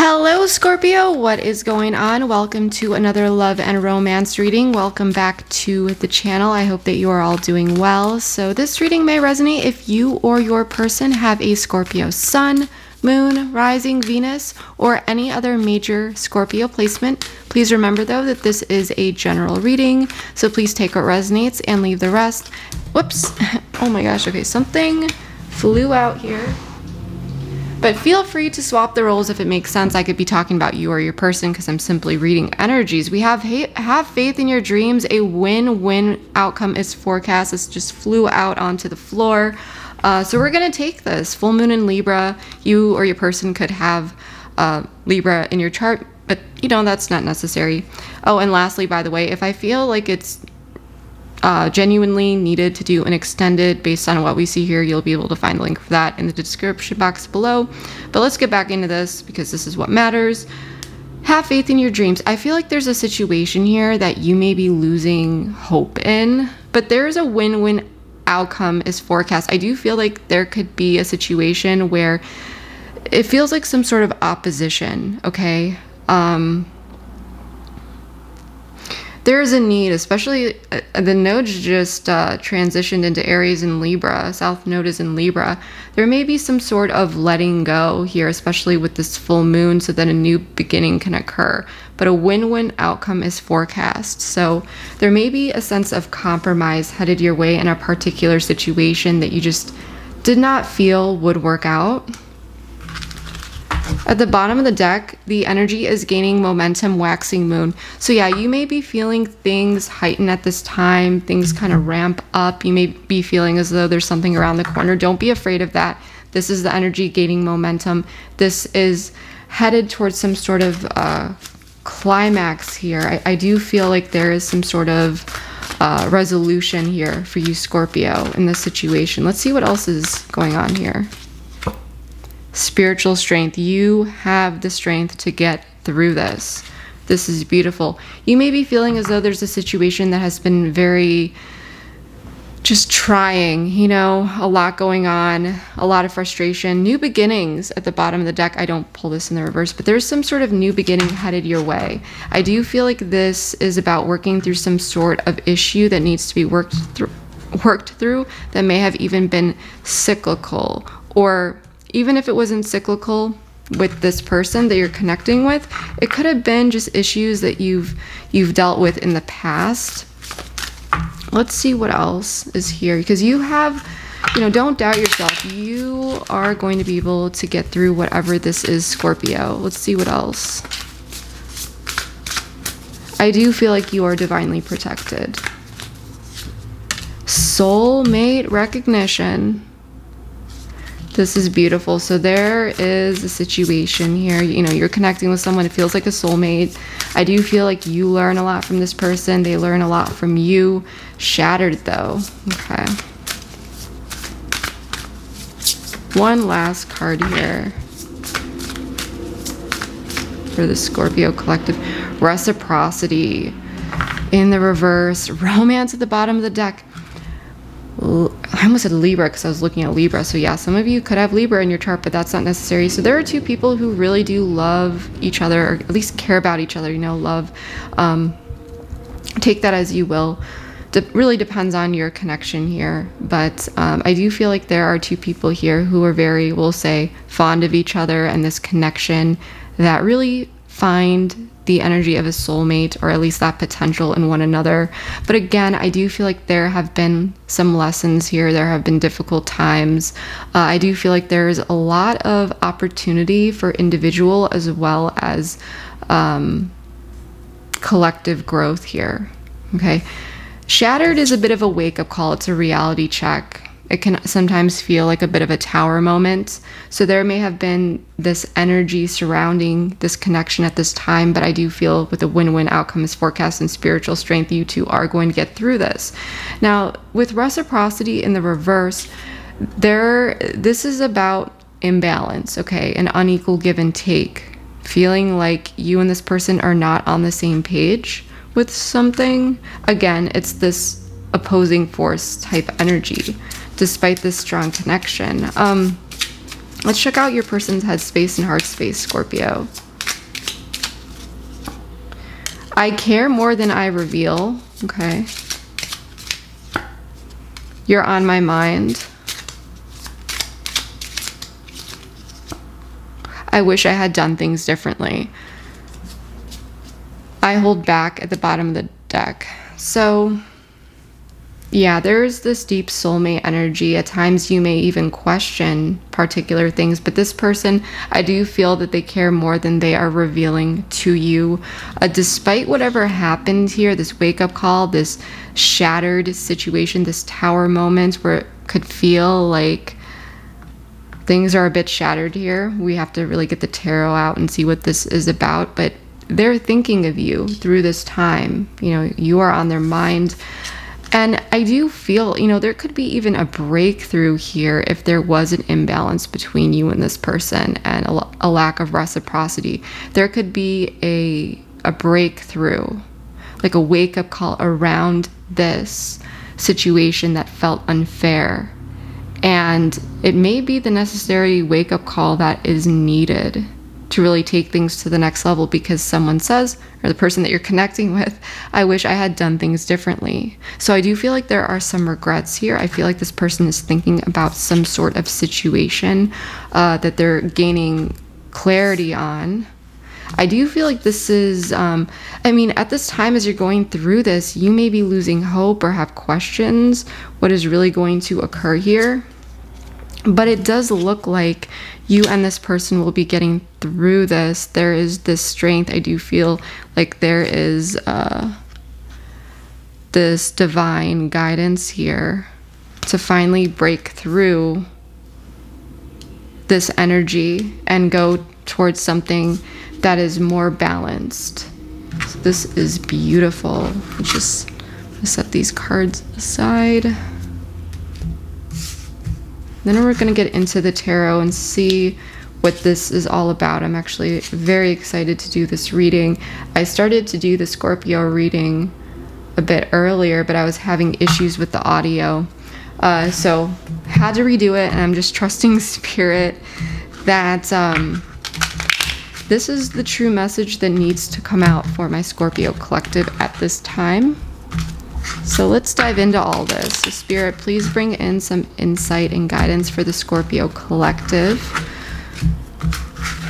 Hello Scorpio, what is going on? Welcome to another love and romance reading. Welcome back to the channel. I hope that you are all doing well. So this reading may resonate if you or your person have a Scorpio sun, moon, rising, Venus, or any other major Scorpio placement. Please remember though that this is a general reading, so please take what resonates and leave the rest. Whoops. Oh my gosh, okay, something flew out here. But feel free to swap the roles if it makes sense. I could be talking about you or your person because I'm simply reading energies. We have faith in your dreams. A win-win outcome is forecast. This just flew out onto the floor. So we're going to take this. Full moon in Libra. You or your person could have Libra in your chart, but you know, that's not necessary. Oh, and lastly, by the way, if I feel like it's genuinely needed to do an extended based on what we see here, you'll be able to find the link for that in the description box below. But let's get back into this because this is what matters. Have faith in your dreams. I feel like there's a situation here that you may be losing hope in, but there's a win-win outcome is forecast. I do feel like there could be a situation where it feels like some sort of opposition, okay? There is a need, especially the node just transitioned into Aries and Libra. South node is in Libra. There may be some sort of letting go here, especially with this full moon, so that a new beginning can occur. But a win-win outcome is forecast. So there may be a sense of compromise headed your way in a particular situation that you just did not feel would work out. At the bottom of the deck, the energy is gaining momentum, waxing moon. So yeah, you may be feeling things heighten at this time, things kind of ramp up. You may be feeling as though there's something around the corner. Don't be afraid of that. This is the energy gaining momentum. This is headed towards some sort of climax here. I do feel like there is some sort of resolution here for you, Scorpio, in this situation. Let's see what else is going on here. Spiritual strength. You have the strength to get through this. This is beautiful. You may be feeling as though there's a situation that has been very just trying, you know, a lot going on, a lot of frustration, new beginnings at the bottom of the deck. I don't pull this in the reverse, but there's some sort of new beginning headed your way. I do feel like this is about working through some sort of issue that needs to be worked through that may have even been cyclical, or even if it wasn't cyclical with this person that you're connecting with, it could have been just issues that you've dealt with in the past. Let's see what else is here, because you have, you know, don't doubt yourself. You are going to be able to get through whatever this is, Scorpio. Let's see what else. I do feel like you are divinely protected. Soulmate recognition. This is beautiful. So there is a situation here, you know, you're connecting with someone, it feels like a soulmate. I do feel like you learn a lot from this person, they learn a lot from you. Shattered though. Okay. One last card here for the Scorpio collective. Reciprocity in the reverse. Romance at the bottom of the deck. I almost said Libra because I was looking at Libra. So yeah, some of you could have Libra in your chart, but that's not necessary. So there are two people who really do love each other, or at least care about each other, you know, love. Take that as you will. Really depends on your connection here. But I do feel like there are two people here who are very, we'll say, fond of each other, and this connection that really find the energy of a soulmate, or at least that potential in one another. But again, I do feel like there have been some lessons here. There have been difficult times. I do feel like there's a lot of opportunity for individual as well as collective growth here. Okay. Shattered is a bit of a wake-up call. It's a reality check. It can sometimes feel like a bit of a tower moment. So there may have been this energy surrounding this connection at this time, but I do feel with a win-win outcome is forecast and spiritual strength, you two are going to get through this. Now, with reciprocity in the reverse, this is about imbalance, okay? An unequal give and take. Feeling like you and this person are not on the same page with something. Again, it's this opposing force type energy. Despite this strong connection. Let's check out your person's headspace and heart space, Scorpio. I care more than I reveal. Okay. You're on my mind. I wish I had done things differently. I hold back at the bottom of the deck. So yeah, there's this deep soulmate energy. At times you may even question particular things, but this person, I do feel that they care more than they are revealing to you. Despite whatever happened here, this wake-up call, this shattered situation, this tower moment where it could feel like things are a bit shattered here. We have to really get the tarot out and see what this is about, but they're thinking of you through this time. You know, you are on their mind. And I do feel, you know, there could be even a breakthrough here if there was an imbalance between you and this person and a lack of reciprocity. There could be a breakthrough, like a wake-up call around this situation that felt unfair. And it may be the necessary wake-up call that is needed to really take things to the next level, because someone says, or the person that you're connecting with, I wish I had done things differently. So I do feel like there are some regrets here. I feel like this person is thinking about some sort of situation that they're gaining clarity on. I do feel like this is, I mean, at this time as you're going through this, you may be losing hope or have questions what is really going to occur here. But it does look like you and this person will be getting through this. There is this strength. I do feel like there is this divine guidance here to finally break through this energy and go towards something that is more balanced. So this is beautiful. Let's just set these cards aside. Then we're going to get into the tarot and see what this is all about. I'm actually very excited to do this reading. I started to do the Scorpio reading a bit earlier, but I was having issues with the audio. So had to redo it, and I'm just trusting Spirit that this is the true message that needs to come out for my Scorpio collective at this time. So let's dive into all this. So Spirit, please bring in some insight and guidance for the Scorpio collective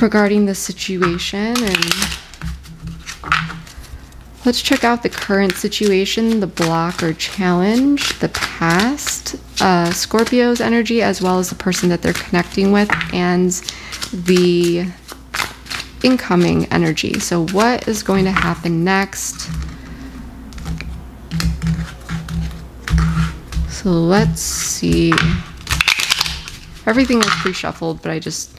regarding the situation. And let's check out the current situation, the block or challenge, the past, Scorpio's energy, as well as the person that they're connecting with, and the incoming energy. So what is going to happen next? So let's see. Everything was pre-shuffled, but I just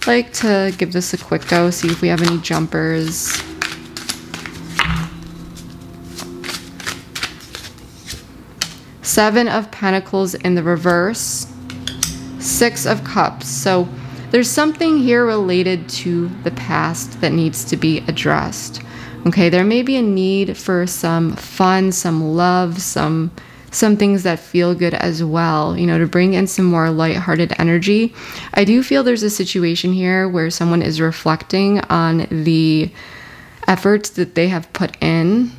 like to give this a quick go, see if we have any jumpers. Seven of Pentacles in the reverse. Six of Cups. So there's something here related to the past that needs to be addressed. Okay, there may be a need for some fun, some love, some things that feel good as well, you know, to bring in some more lighthearted energy. I do feel there's a situation here where someone is reflecting on the efforts that they have put in,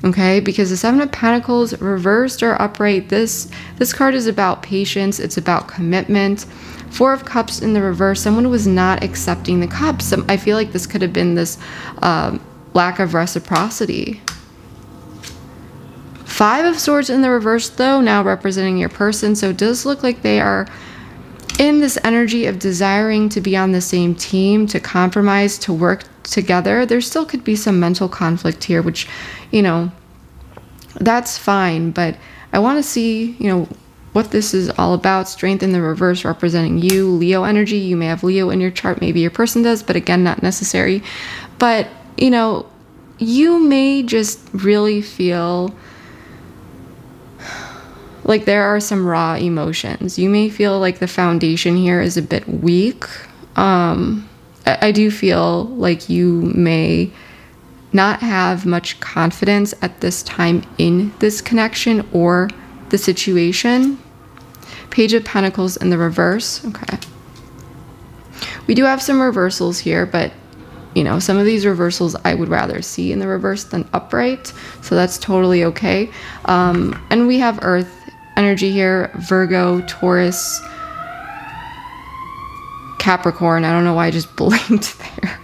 okay? Because the Seven of Pentacles reversed or upright, this card is about patience, it's about commitment. Four of Cups in the reverse, someone was not accepting the cups. I feel like this could have been this lack of reciprocity. Five of Swords in the reverse, though, now representing your person. So it does look like they are in this energy of desiring to be on the same team, to compromise, to work together. There still could be some mental conflict here, which, you know, that's fine. But I want to see, you know, what this is all about. Strength in the reverse representing you, Leo energy. You may have Leo in your chart, maybe your person does, but again, not necessary. But, you know, you may just really feel like there are some raw emotions. You may feel like the foundation here is a bit weak. I do feel like you may not have much confidence at this time in this connection or the situation. Page of Pentacles in the reverse. Okay. We do have some reversals here, but you know, some of these reversals I would rather see in the reverse than upright, so that's totally okay. And we have Earth energy here, Virgo, Taurus, Capricorn. I don't know why I just blinked there.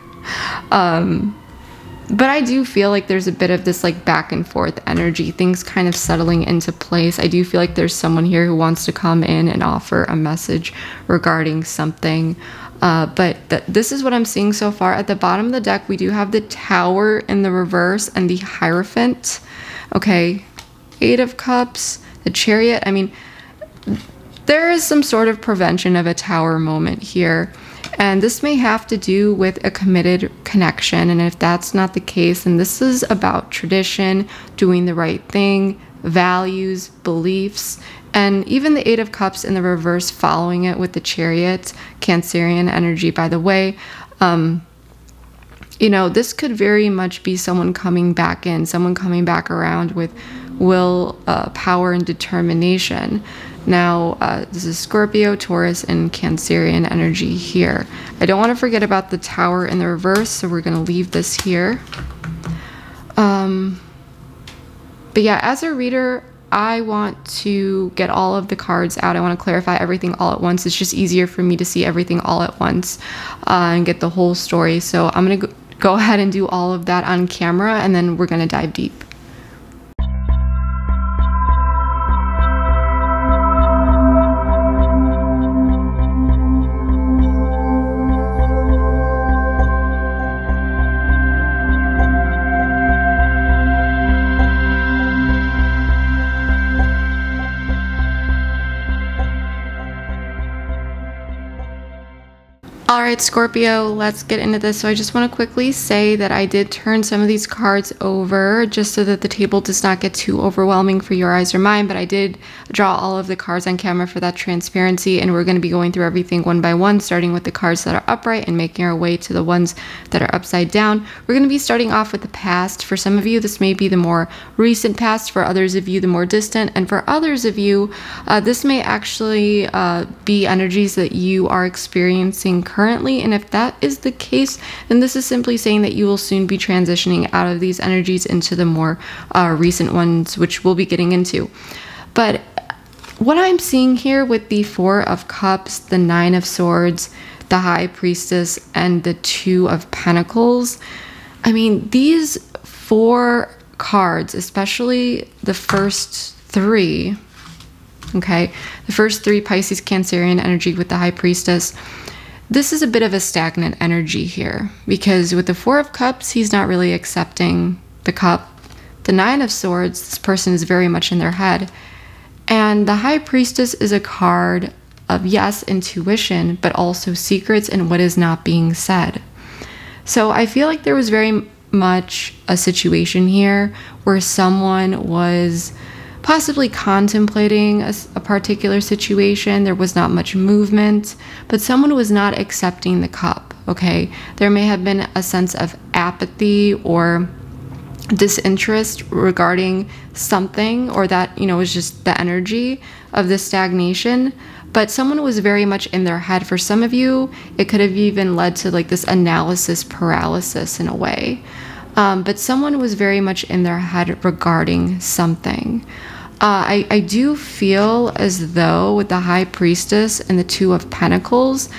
But I do feel like there's a bit of this like back and forth energy, things kind of settling into place. I do feel like there's someone here who wants to come in and offer a message regarding something. But this is what I'm seeing so far. At the bottom of the deck, we do have the Tower in the reverse and the Hierophant. Okay, Eight of Cups, the Chariot. I mean, there is some sort of prevention of a Tower moment here. And this may have to do with a committed connection. And if that's not the case, then this is about tradition, doing the right thing, values, beliefs, and even the Eight of Cups in the reverse following it with the Chariot, Cancerian energy, by the way. You know, this could very much be someone coming back in, someone coming back around with will, power, and determination. Now, this is Scorpio, Taurus, and Cancerian energy here. I don't want to forget about the Tower in the reverse, so we're going to leave this here. But yeah, as a reader, I want to get all of the cards out. I want to clarify everything all at once. It's just easier for me to see everything all at once and get the whole story. So I'm going to go ahead and do all of that on camera, and then we're going to dive deep. Alright, Scorpio, let's get into this. So I just want to quickly say that I did turn some of these cards over just so that the table does not get too overwhelming for your eyes or mine, but I did draw all of the cards on camera for that transparency, and we're going to be going through everything one by one, starting with the cards that are upright and making our way to the ones that are upside down. We're going to be starting off with the past. For some of you, this may be the more recent past. For others of you, the more distant. And for others of you, this may actually be energies that you are experiencing currently. And if that is the case, then this is simply saying that you will soon be transitioning out of these energies into the more recent ones, which we'll be getting into. But what I'm seeing here with the Four of Cups, the Nine of Swords, the High Priestess, and the Two of Pentacles, I mean, these four cards, especially the first three, okay, the first three, Pisces, Cancerian energy with the High Priestess, this is a bit of a stagnant energy here, because with the Four of Cups, he's not really accepting the cup. The Nine of Swords, this person is very much in their head. And the High Priestess is a card of, yes, intuition, but also secrets and what is not being said. So I feel like there was very much a situation here where someone was possibly contemplating a particular situation. There was not much movement, but someone was not accepting the cup, okay? There may have been a sense of apathy or disinterest regarding something, or that, you know, was just the energy of the stagnation, but someone was very much in their head. For some of you, it could have even led to like this analysis paralysis in a way. But someone was very much in their head regarding something. I do feel as though with the High Priestess and the Two of Pentacles,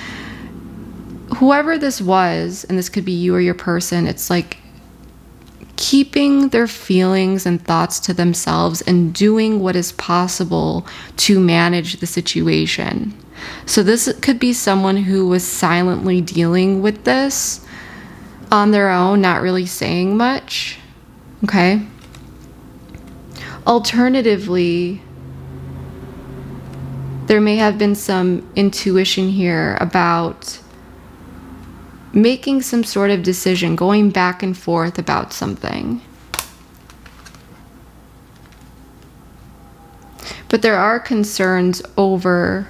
whoever this was, and this could be you or your person, it's like keeping their feelings and thoughts to themselves and doing what is possible to manage the situation. So this could be someone who was silently dealing with this on their own, not really saying much, okay? Alternatively, there may have been some intuition here about making some sort of decision, going back and forth about something. But there are concerns over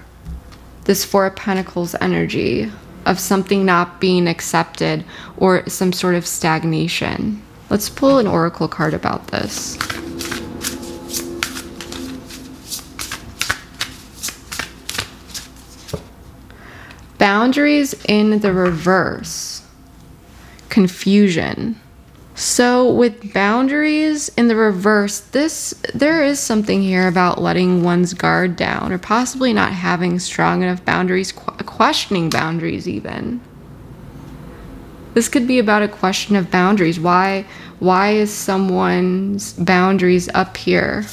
this Four of Pentacles energy of something not being accepted or some sort of stagnation. Let's pull an oracle card about this. Boundaries in the reverse. confusion. So with boundaries in the reverse, there is something here about letting one's guard down, or possibly not having strong enough boundaries, questioning boundaries even. This could be about a question of boundaries. Why is someone's boundaries up here?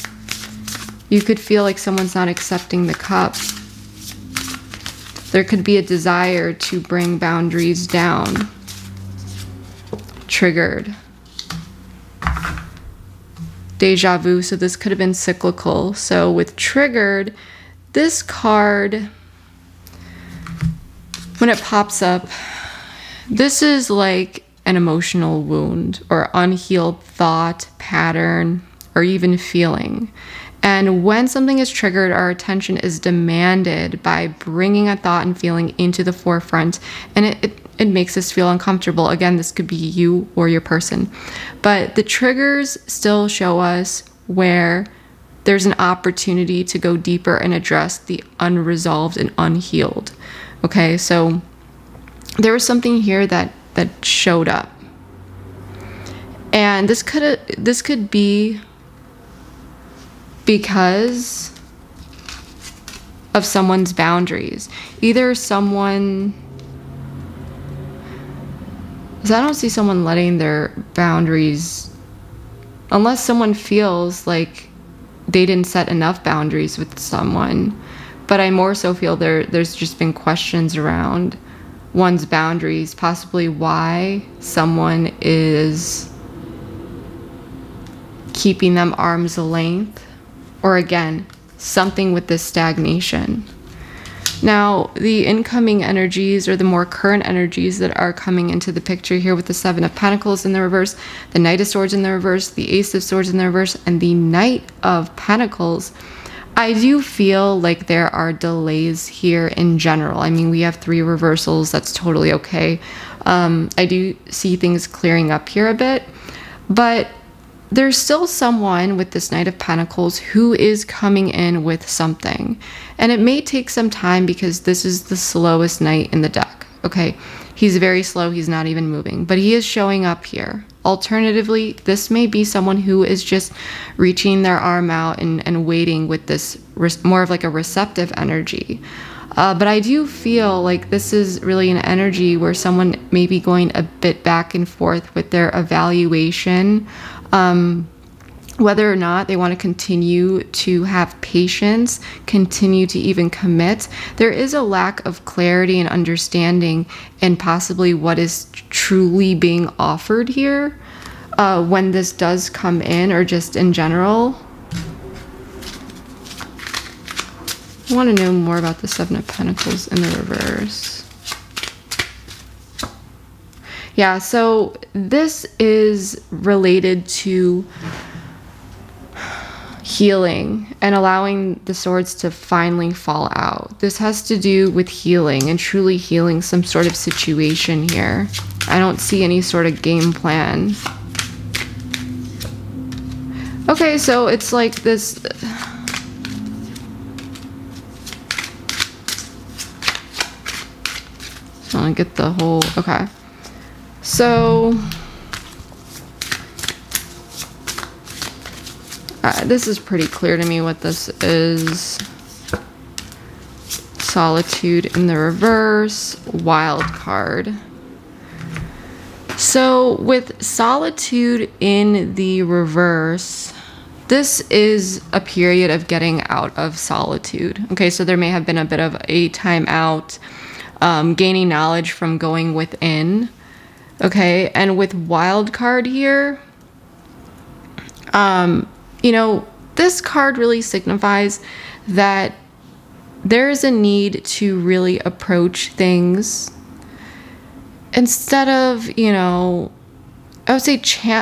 You could feel like someone's not accepting the cup. There could be a desire to bring boundaries down. Triggered. Deja vu, so this could have been cyclical. So with triggered, this card, when it pops up, this is like an emotional wound or unhealed thought, pattern, or even feeling. And when something is triggered, our attention is demanded by bringing a thought and feeling into the forefront, and it makes us feel uncomfortable. Again, this could be you or your person. But the triggers still show us where there's an opportunity to go deeper and address the unresolved and unhealed. Okay, so there was something here that showed up. And this could be because of someone's boundaries. Either someone, because I don't see someone letting their boundaries, unless someone feels like they didn't set enough boundaries with someone. But I more so feel there's just been questions around one's boundaries, possibly why someone is keeping them arm's length. Or again, something with this stagnation. Now, the incoming energies, or the more current energies that are coming into the picture here with the Seven of Pentacles in the reverse, the Knight of Swords in the reverse, the Ace of Swords in the reverse, and the Knight of Pentacles, I do feel like there are delays here in general. I mean, we have 3 reversals. That's totally okay. I do see things clearing up here a bit, but there's still someone with this Knight of Pentacles who is coming in with something. And it may take some time because this is the slowest knight in the deck. Okay, he's very slow. He's not even moving, but he is showing up here. Alternatively, this may be someone who is just reaching their arm out and waiting with this more of like a receptive energy. But I do feel like this is really an energy where someone may be going a bit back and forth with their evaluation, whether or not they want to continue to have patience, continue to even commit. There is a lack of clarity and understanding and possibly what is truly being offered here when this does come in, or just in general. I want to know more about the Seven of Pentacles in the reverse. Yeah, so this is related to healing and allowing the swords to finally fall out. This has to do with healing and truly healing some sort of situation here. I don't see any sort of game plan. Okay, so it's like this. So I'll get the whole, okay. So this is pretty clear to me what this is. Solitude in the reverse, wild card. So with solitude in the reverse, this is a period of getting out of solitude. Okay, so there may have been a bit of a time out, gaining knowledge from going within. Okay, and with wild card here, you know, this card really signifies that there is a need to really approach things instead of, you know, I would say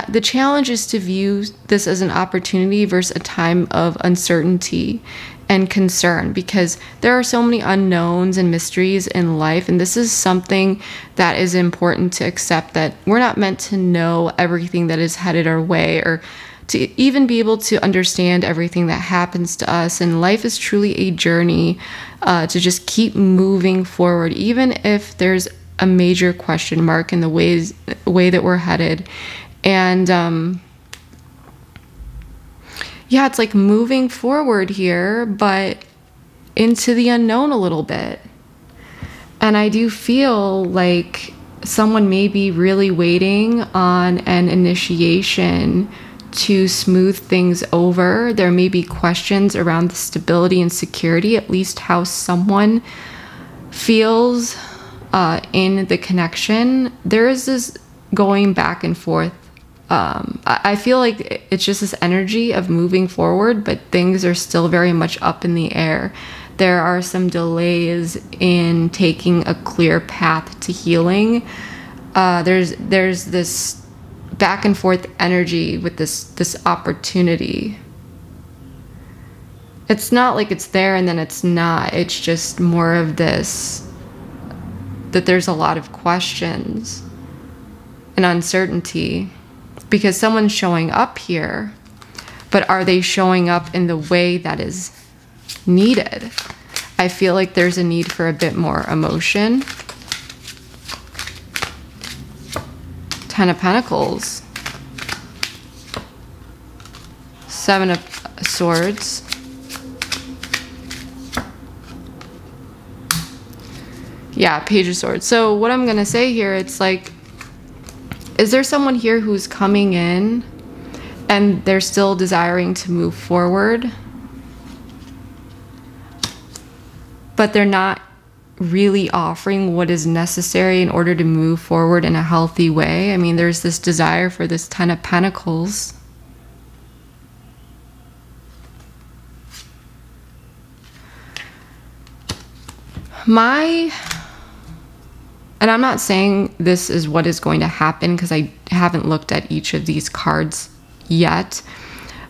the challenge is to view this as an opportunity versus a time of uncertainty and concern, because there are so many unknowns and mysteries in life, and this is something that is important to accept, that we're not meant to know everything that is headed our way, or to even be able to understand everything that happens to us. And life is truly a journey to just keep moving forward, even if there's a major question mark in the way that we're headed. And yeah, it's like moving forward here, but into the unknown a little bit. And I do feel like someone may be really waiting on an initiation to smooth things over. There may be questions around the stability and security, at least how someone feels in the connection. There is this going back and forth. I feel like it's just this energy of moving forward, but things are still very much up in the air. There are some delays in taking a clear path to healing. There's this back and forth energy with this opportunity. It's not like it's there and then it's not. It's just more of this, that there's a lot of questions and uncertainty because someone's showing up here, but are they showing up in the way that is needed? I feel like there's a need for a bit more emotion. Ten of Pentacles. Seven of Swords. Yeah, Page of Swords. So what I'm going to say here, it's like, is there someone here who's coming in and they're still desiring to move forward, but they're not really offering what is necessary in order to move forward in a healthy way? I mean, there's this desire for this Ten of Pentacles. And I'm not saying this is what is going to happen because I haven't looked at each of these cards yet.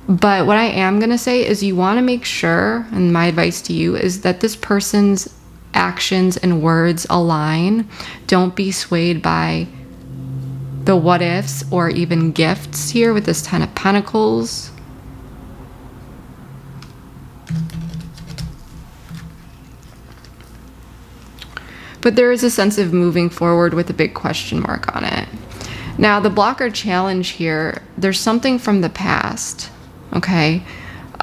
But what I am going to say is you want to make sure, and my advice to you is that this person's actions and words align. Don't be swayed by the what ifs or even gifts here with this Ten of Pentacles. But there is a sense of moving forward with a big question mark on it. Now, the blocker challenge here, there's something from the past, okay?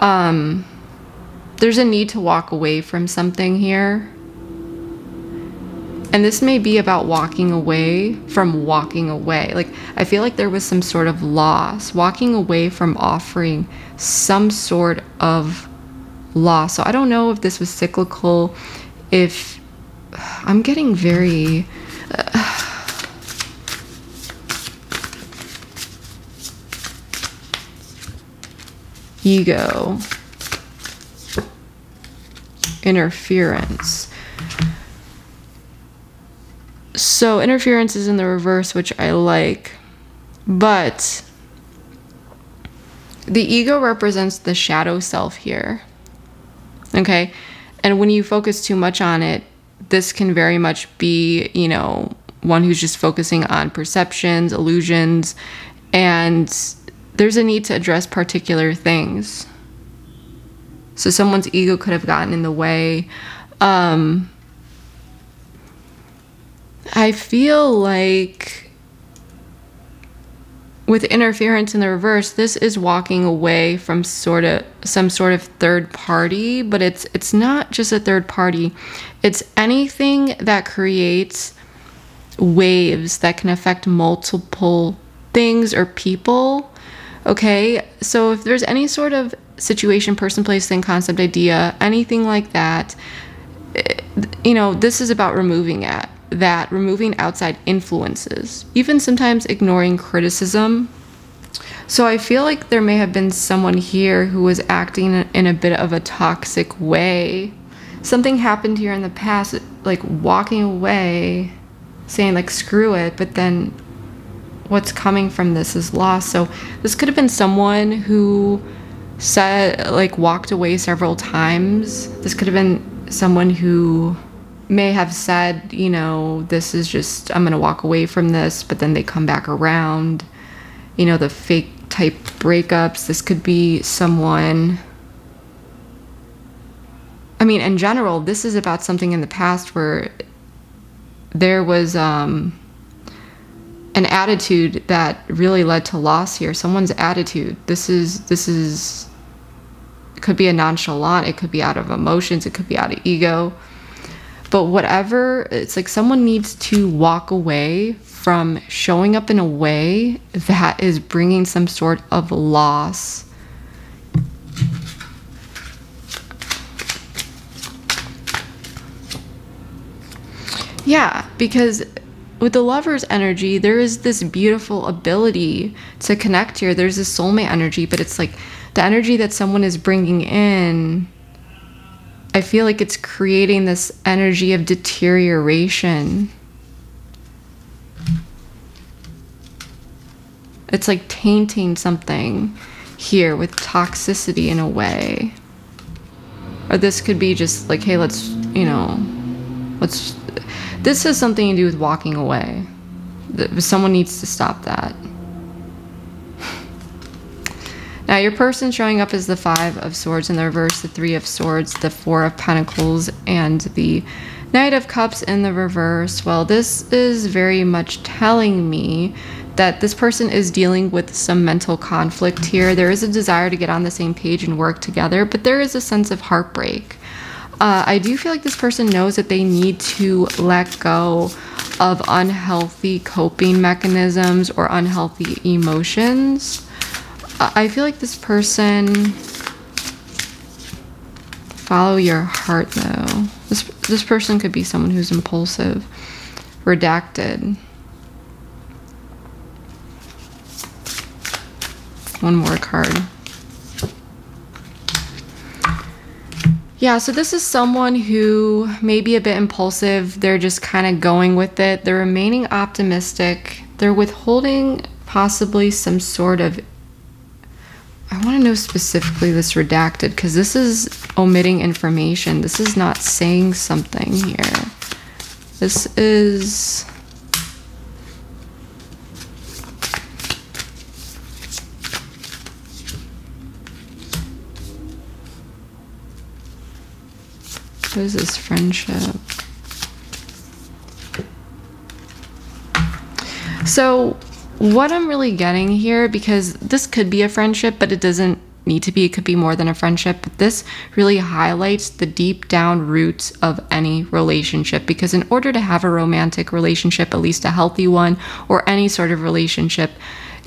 There's a need to walk away from something here. And this may be about walking away from walking away. Like, I feel like there was some sort of loss, walking away from offering some sort of loss. So I don't know if this was cyclical, if I'm getting very ego, interference. So interference is in the reverse, which I like, but the ego represents the shadow self here, okay? And when you focus too much on it, this can very much be, you know, one who's just focusing on perceptions, illusions, and there's a need to address particular things. So someone's ego could have gotten in the way. I feel like with interference in the reverse, this is walking away from some sort of third party, but it's not just a third party. It's anything that creates waves that can affect multiple things or people. Okay, so if there's any sort of situation, person, place, thing, concept, idea, anything like that, you know, this is about removing removing outside influences, even sometimes ignoring criticism. So I feel like there may have been someone here who was acting in a bit of a toxic way. Something happened here in the past, like walking away, saying like screw it, but then what's coming from this is loss. So this could have been someone who said, like, walked away several times. This could have been someone who may have said, you know, this is just, I'm gonna walk away from this, but then they come back around. You know, the fake type breakups. This could be someone, I mean, in general, this is about something in the past where there was an attitude that really led to loss here. Someone's attitude. This is it could be a nonchalant, it could be out of emotions, it could be out of ego. But whatever, it's like someone needs to walk away from showing up in a way that is bringing some sort of loss. Yeah, because with the Lover's energy, there is this beautiful ability to connect here. There's this soulmate energy, but it's like the energy that someone is bringing in, I feel like it's creating this energy of deterioration. It's like tainting something here with toxicity in a way. Or this could be just like, hey, let's, you know, let's... This has something to do with walking away. Someone needs to stop that. Now, your person showing up as the 5 of Swords in the reverse, the 3 of Swords, the 4 of Pentacles, and the Knight of Cups in the reverse. Well, this is very much telling me that this person is dealing with some mental conflict here. There is a desire to get on the same page and work together, but there is a sense of heartbreak. I do feel like this person knows that they need to let go of unhealthy coping mechanisms or unhealthy emotions. I feel like this person... Follow your heart, though. This person could be someone who's impulsive. Redacted. One more card. Yeah, so this is someone who may be a bit impulsive. They're just kind of going with it. They're remaining optimistic. They're withholding possibly some sort of... I want to know specifically this redacted, because this is omitting information. This is not saying something here. This is... What is this? Friendship. So what I'm really getting here, because this could be a friendship, but it doesn't need to be. It could be more than a friendship. But this really highlights the deep down roots of any relationship, because in order to have a romantic relationship, at least a healthy one, or any sort of relationship,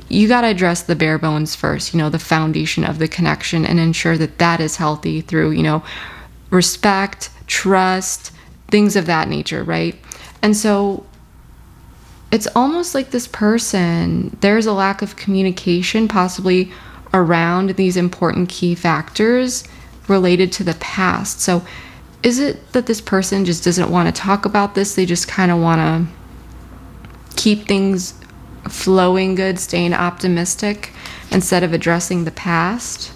you got to address the bare bones first, you know, the foundation of the connection, and ensure that that is healthy through, you know, respect, trust, things of that nature, right? And so it's almost like this person, there's a lack of communication possibly around these important key factors related to the past. So is it that this person just doesn't want to talk about this? They just kind of want to keep things flowing good, staying optimistic instead of addressing the past?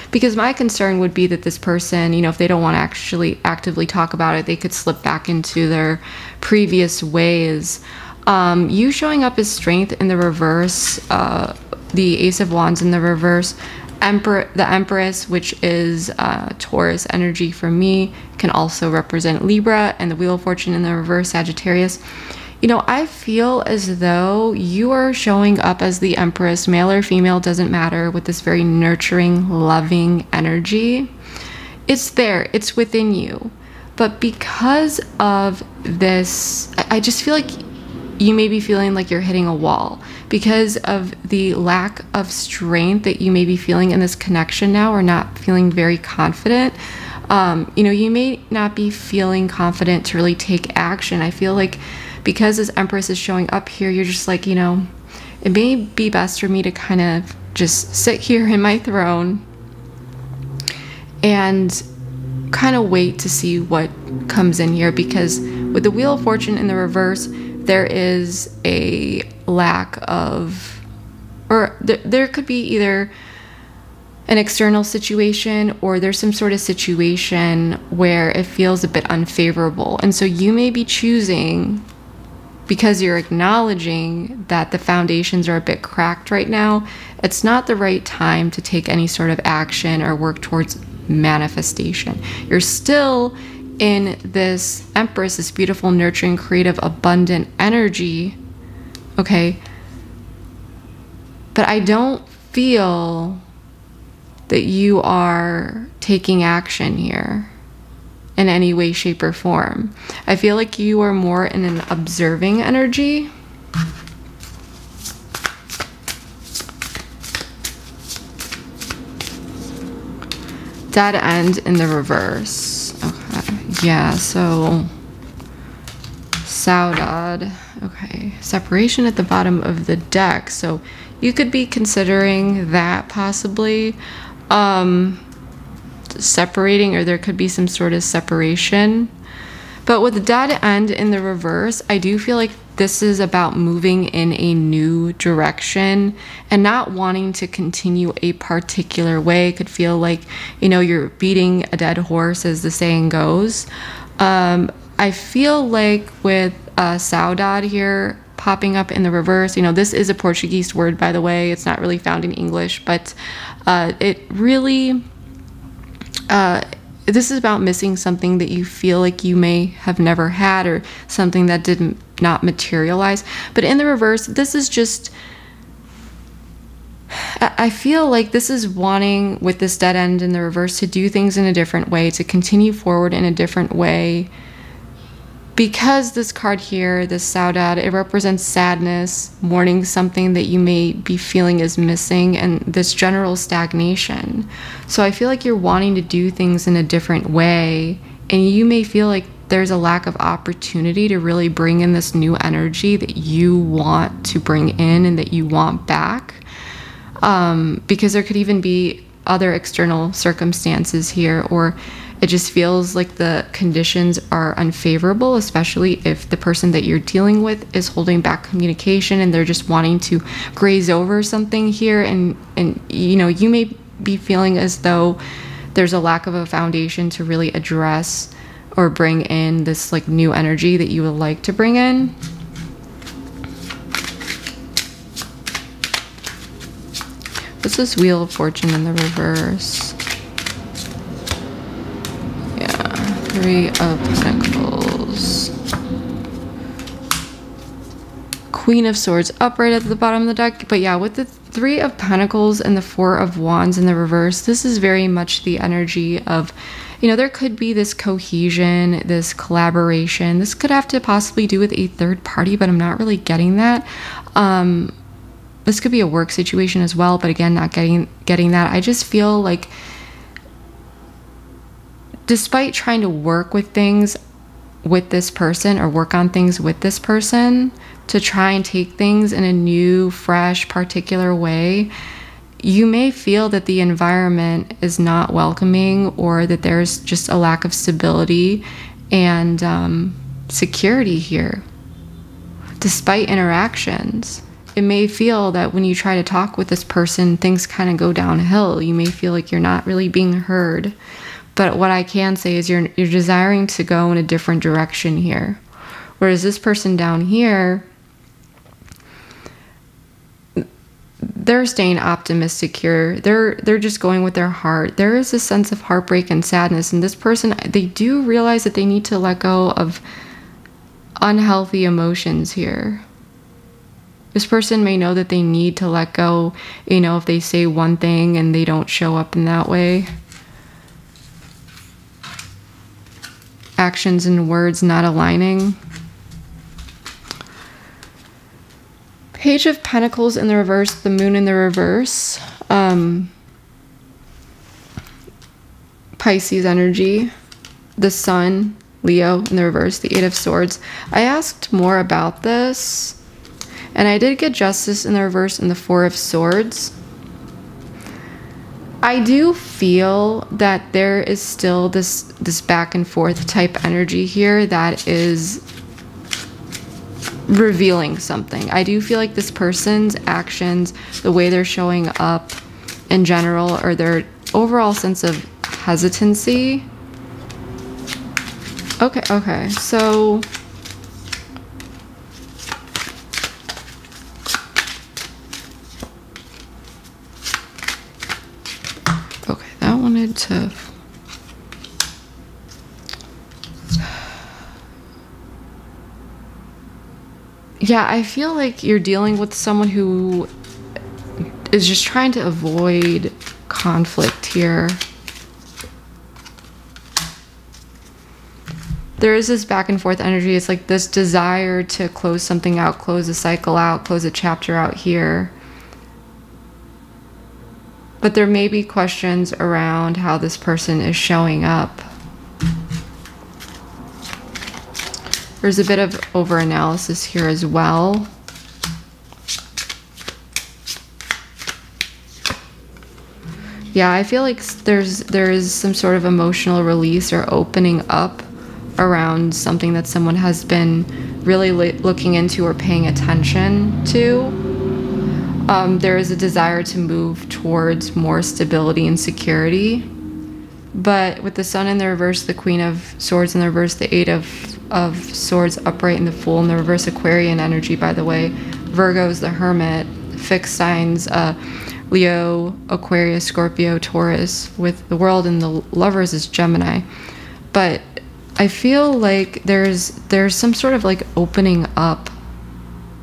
Because my concern would be that this person, you know, if they don't want to actually actively talk about it, they could slip back into their previous ways. You showing up as Strength in the reverse, the Ace of Wands in the reverse, the Empress, which is Taurus energy for me, can also represent Libra, and the Wheel of Fortune in the reverse, Sagittarius. You know, I feel as though you are showing up as the Empress, male or female, doesn't matter, with this very nurturing, loving energy. It's there, it's within you. But because of this, I just feel like you may be feeling like you're hitting a wall because of the lack of strength that you may be feeling in this connection now, or not feeling very confident. You know, you may not be feeling confident to really take action. I feel like because this Empress is showing up here, you're just like, you know, it may be best for me to kind of just sit here in my throne and kind of wait to see what comes in here. Because with the Wheel of Fortune in the reverse, there is a lack of, or there could be either an external situation, or there's some sort of situation where it feels a bit unfavorable. And so you may be choosing, because you're acknowledging that the foundations are a bit cracked right now, it's not the right time to take any sort of action or work towards manifestation. You're still in this Empress, this beautiful, nurturing, creative, abundant energy, okay? But I don't feel that you are taking action here in any way, shape, or form. I feel like you are more in an observing energy. Dead end in the reverse. Okay, yeah, so Saudade. Okay, separation at the bottom of the deck. So you could be considering that possibly separating, or there could be some sort of separation. But with the dead end in the reverse, I do feel like this is about moving in a new direction and not wanting to continue a particular way. It could feel like, you know, you're beating a dead horse, as the saying goes. I feel like with Saudade here popping up in the reverse, you know, this is a Portuguese word, by the way. It's not really found in English, but it really... this is about missing something that you feel like you may have never had, or something that did not materialize. But in the reverse, this is just, I feel like this is wanting, with this dead end in the reverse, to do things in a different way, to continue forward in a different way. Because this card here, this Saudade, it represents sadness, mourning something that you may be feeling is missing, and this general stagnation. So I feel like you're wanting to do things in a different way, and you may feel like there's a lack of opportunity to really bring in this new energy that you want to bring in and that you want back. Because there could even be other external circumstances here, or it just feels like the conditions are unfavorable, especially if the person that you're dealing with is holding back communication and they're just wanting to graze over something here. And you know, you may be feeling as though there's a lack of a foundation to really address or bring in this like new energy that you would like to bring in. What's this Wheel of Fortune in the reverse? Three of Pentacles. Queen of Swords upright at the bottom of the deck. But yeah, with the Three of Pentacles and the Four of Wands in the reverse, this is very much the energy of, you know, there could be this cohesion, this collaboration. This could have to possibly do with a third party, but I'm not really getting that. This could be a work situation as well, but again, not getting that. I just feel like, despite trying to work with things with this person, or work on things with this person, to try and take things in a new, fresh, particular way, you may feel that the environment is not welcoming, or that there's just a lack of stability and security here. Despite interactions, it may feel that when you try to talk with this person, things kind of go downhill. You may feel like you're not really being heard. But what I can say is you're desiring to go in a different direction here. Whereas this person down here, they're staying optimistic here. They're just going with their heart. There is a sense of heartbreak and sadness. And this person, they do realize that they need to let go of unhealthy emotions here. This person may know that they need to let go, you know, if they say one thing and they don't show up in that way. Actions and words not aligning. Page of Pentacles in the reverse, the Moon in the reverse. Pisces energy. The Sun, Leo in the reverse, the Eight of Swords. I asked more about this, and I did get Justice in the reverse and the Four of Swords. I do feel that there is still this back and forth type energy here that is revealing something. I do feel like this person's actions, the way they're showing up in general, or their overall sense of hesitancy. Okay, so wanted to Yeah, I feel like you're dealing with someone who is just trying to avoid conflict here. There is this back and forth energy. It's like this desire to close something out, close a cycle out, close a chapter out here. But there may be questions around how this person is showing up. There's a bit of over-analysis here as well. Yeah, I feel like there is some sort of emotional release or opening up around something that someone has been really looking into or paying attention to. There is a desire to move towards more stability and security. But with the Sun in the reverse, the Queen of Swords in the reverse, the Eight of Swords upright, and the Fool in the reverse, Aquarian energy, by the way. Virgo is the Hermit. Fixed signs, Leo, Aquarius, Scorpio, Taurus. With the World and the Lovers is Gemini. But I feel like there's some sort of like opening up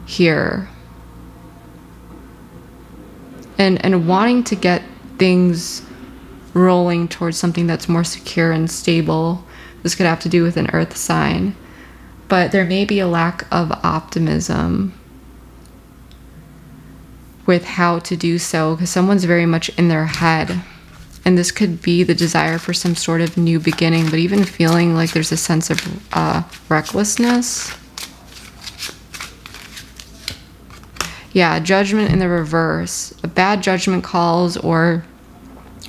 here. And wanting to get things rolling towards something that's more secure and stable. This could have to do with an earth sign. But there may be a lack of optimism with how to do so, because someone's very much in their head. And this could be the desire for some sort of new beginning, but even feeling like there's a sense of recklessness. Yeah, judgment in the reverse. Bad judgment calls, or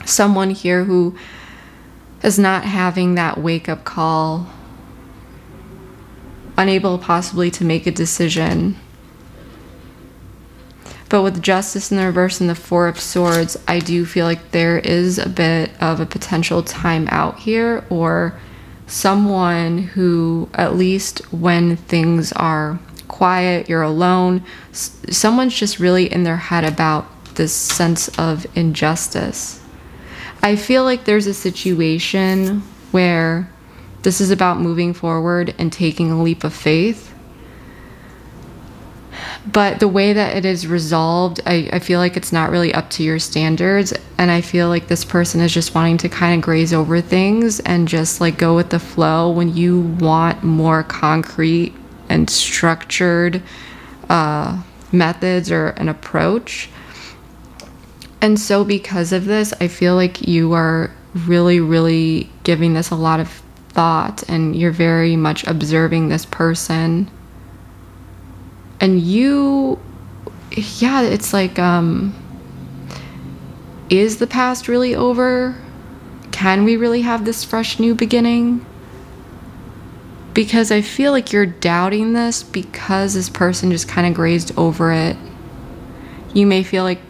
someone here who is not having that wake-up call. Unable possibly to make a decision. But with Justice in the reverse and the Four of Swords, I do feel like there is a bit of a potential time out here, or someone who, at least when things are quiet, you're alone, someone's just really in their head about this sense of injustice. I feel like there's a situation where this is about moving forward and taking a leap of faith. But the way that it is resolved, I feel like it's not really up to your standards. And I feel like this person is just wanting to kind of graze over things and just like go with the flow, when you want more concrete and structured methods or an approach. And so because of this, I feel like you are really, really giving this a lot of thought, and you're very much observing this person. And you, yeah, it's like, is the past really over? Can we really have this fresh new beginning? Because I feel like you're doubting this because this person just kind of grazed over it. You may feel like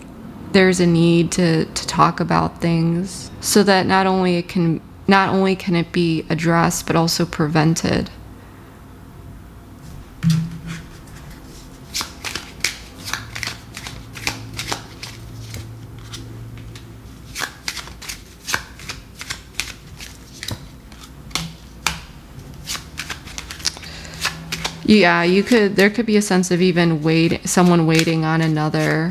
there's a need to talk about things so that not only can it be addressed, but also prevented. Yeah, there could be a sense of even someone waiting on another.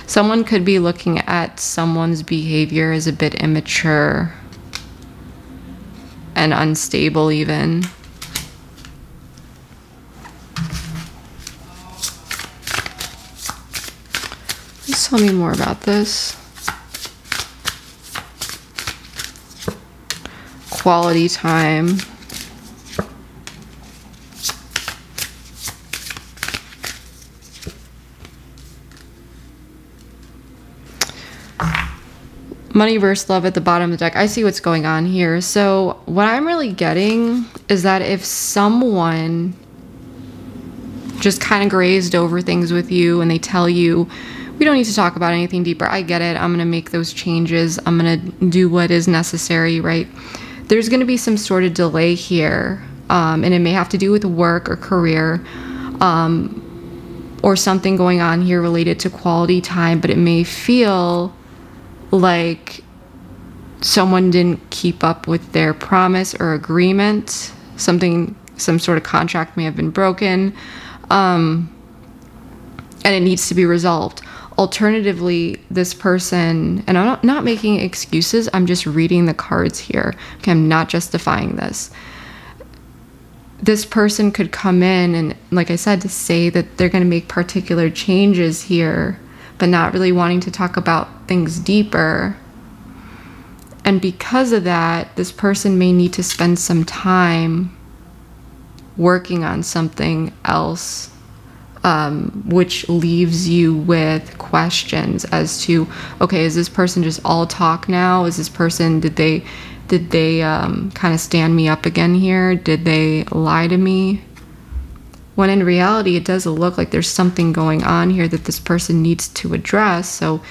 Someone could be looking at someone's behavior as a bit immature and unstable even. Please tell me more about this. Quality time. Money versus love at the bottom of the deck. I see what's going on here. So what I'm really getting is that if someone just kind of grazed over things with you and they tell you, we don't need to talk about anything deeper. I get it. I'm going to make those changes. I'm going to do what is necessary, right? There's going to be some sort of delay here. And it may have to do with work or career, or something going on here related to quality time, but it may feel like someone didn't keep up with their promise or agreement. Some sort of contract may have been broken, and it needs to be resolved. Alternatively, this person, and I'm not making excuses, I'm just reading the cards here. Okay, I'm not justifying this. This person could come in and, like I said, to say that they're going to make particular changes here, but not really wanting to talk about things deeper. And because of that, this person may need to spend some time working on something else, which leaves you with questions as to, okay, is this person just all talk now? Is this person, did they kind of stand me up again here? Did they lie to me? When in reality, it does look like there's something going on here that this person needs to address. So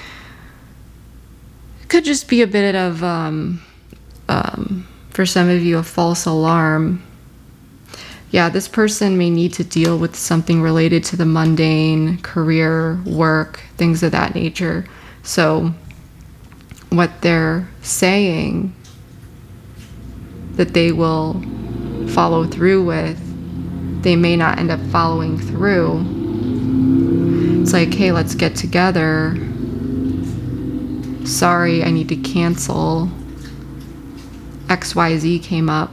it could just be a bit of, for some of you, a false alarm. Yeah, this person may need to deal with something related to the mundane, career, work, things of that nature. So what they're saying that they will follow through with, they may not end up following through. It's like, hey, let's get together. Sorry, I need to cancel. XYZ came up.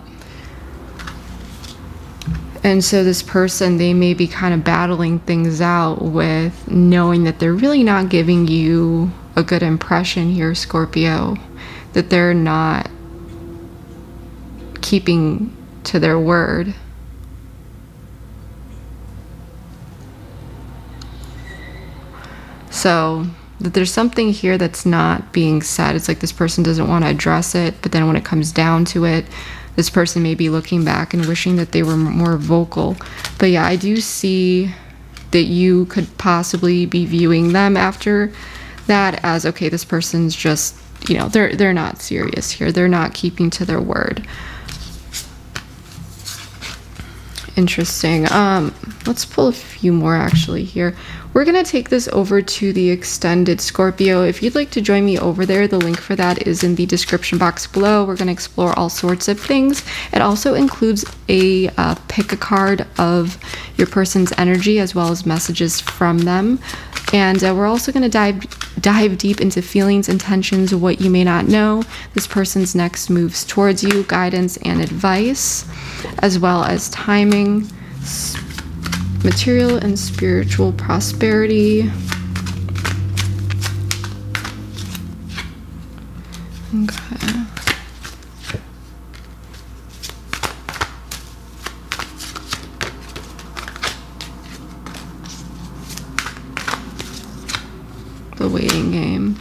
And so this person, they may be kind of battling things out with knowing that they're really not giving you a good impression here, Scorpio. That they're not keeping to their word. So that there's something here that's not being said. It's like this person doesn't want to address it, but then when it comes down to it, this person may be looking back and wishing that they were more vocal. But yeah, I do see that you could possibly be viewing them after that as, okay, this person's just, you know, they're not serious here. They're not keeping to their word. Interesting. Let's pull a few more actually here. We're going to take this over to the extended Scorpio. If you'd like to join me over there, the link for that is in the description box below. We're going to explore all sorts of things. It also includes a pick a card of your person's energy as well as messages from them. And we're also going to dive deep into feelings, intentions, what you may not know, this person's next moves towards you, guidance and advice, as well as timing, material and spiritual prosperity. Okay. The waiting game.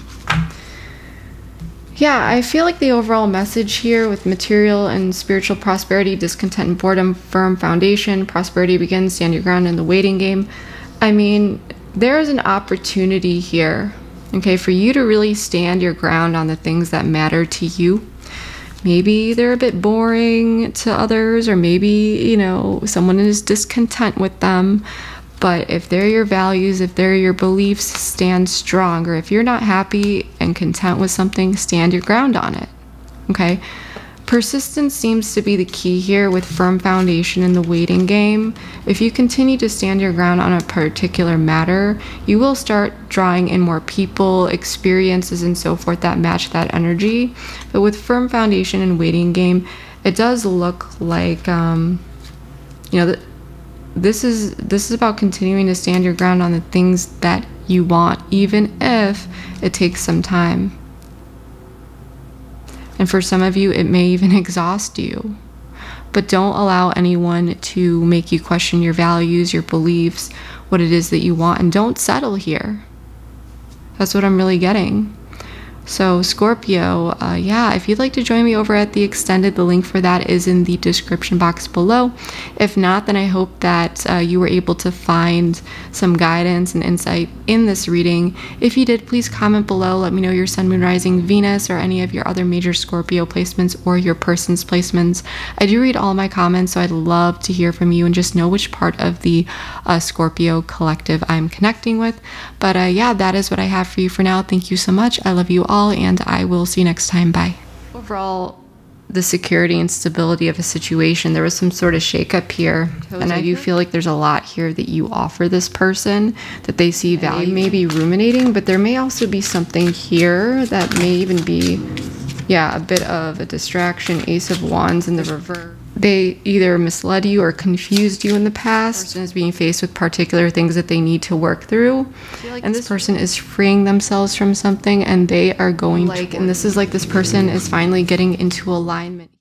Yeah, I feel like the overall message here with material and spiritual prosperity, discontent and boredom, firm foundation, prosperity begins, stand your ground in the waiting game. I mean, there is an opportunity here, okay, for you to really stand your ground on the things that matter to you. Maybe they're a bit boring to others, or maybe, you know, someone is discontent with them. But if they're your values, if they're your beliefs, stand strong. Or if you're not happy and content with something, stand your ground on it. Okay? Persistence seems to be the key here with firm foundation in the waiting game. If you continue to stand your ground on a particular matter, you will start drawing in more people, experiences, and so forth that match that energy. But with firm foundation and waiting game, it does look like, you know, this is about continuing to stand your ground on the things that you want, even if it takes some time. And for some of you, it may even exhaust you. But don't allow anyone to make you question your values, your beliefs, what it is that you want, and don't settle here. That's what I'm really getting. So Scorpio, yeah, if you'd like to join me over at the extended, the link for that is in the description box below. If not, then I hope that you were able to find some guidance and insight in this reading. If you did, please comment below. Let me know your sun, moon, rising, Venus, or any of your other major Scorpio placements or your person's placements. I do read all my comments, so I'd love to hear from you and just know which part of the Scorpio collective I'm connecting with. But yeah, that is what I have for you for now. Thank you so much. I love you all, and I will see you next time. Bye. overall, the security and stability of a situation, there was some sort of shakeup here. And I do feel like there's a lot here that you offer this person, that they see value. They may be ruminating, but there may also be something here that may even be, yeah, a bit of a distraction. Ace of Wands in the reverse. They either misled you or confused you in the past. This person is being faced with particular things that they need to work through. And this person is freeing themselves from something, and they are going to, and this is like this person is finally getting into alignment.